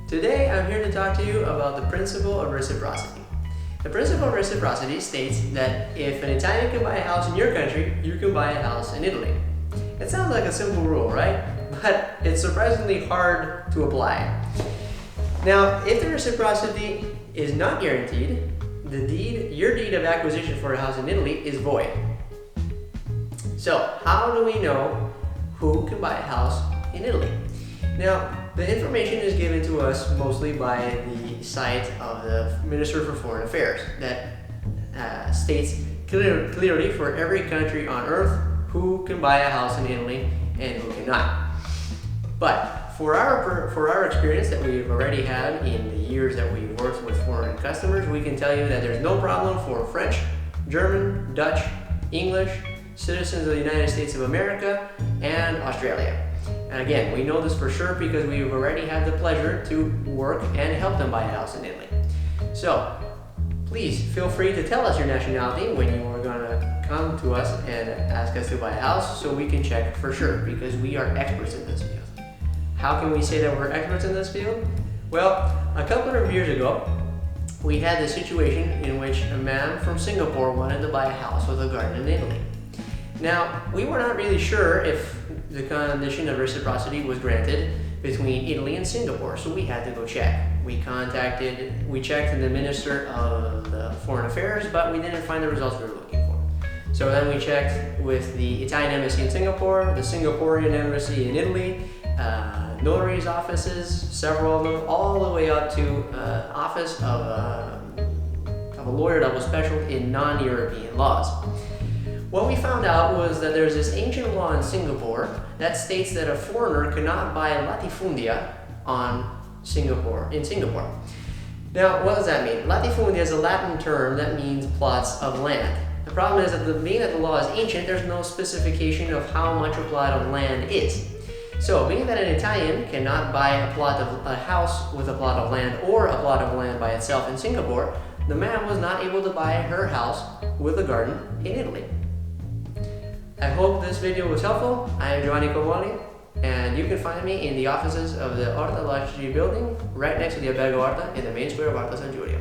Today I'm here to talk to you about the principle of reciprocity. The principle of reciprocity states that if an Italian can buy a house in your country, you can buy a house in Italy. It sounds like a simple rule, right? But it's surprisingly hard to apply. Now, if the reciprocity is not guaranteed, your deed of acquisition for a house in Italy is void. So, how do we know who can buy a house in Italy? Now, the information is given to us mostly by the site of the Minister for Foreign Affairs that states clearly for every country on earth who can buy a house in Italy and who cannot. But for our experience that we've already had in the years that we've worked with foreign customers, we can tell you that there's no problem for French, German, Dutch, English, citizens of the United States of America, and Australia. And again, we know this for sure because we've already had the pleasure to work and help them buy a house in Italy. So, please feel free to tell us your nationality when you are going to come to us and ask us to buy a house so we can check for sure because we are experts in this field. How can we say that we're experts in this field? Well, a couple of years ago, we had the situation in which a man from Singapore wanted to buy a house with a garden in Italy. Now, we were not really sure if the condition of reciprocity was granted between Italy and Singapore, so we had to go check. We checked in the Minister of the Foreign Affairs, but we didn't find the results we were looking for. So then we checked with the Italian Embassy in Singapore, the Singaporean Embassy in Italy, notaries' offices, several of them, all the way up to office of a lawyer that was specialized in non-European laws. What we found out was that there's this ancient law in Singapore that states that a foreigner cannot buy latifundia in Singapore. Now, what does that mean? Latifundia is a Latin term that means plots of land. The problem is that being that the law is ancient, there's no specification of how much a plot of land is. So, being that an Italian cannot buy a house with a plot of land or a plot of land by itself in Singapore, the man was not able to buy her house with a garden in Italy. I hope this video was helpful. I am Giovanni Comoli, and you can find me in the offices of the Orta Lodge building right next to the Albergo Orta in the main square of Orta San Giulio.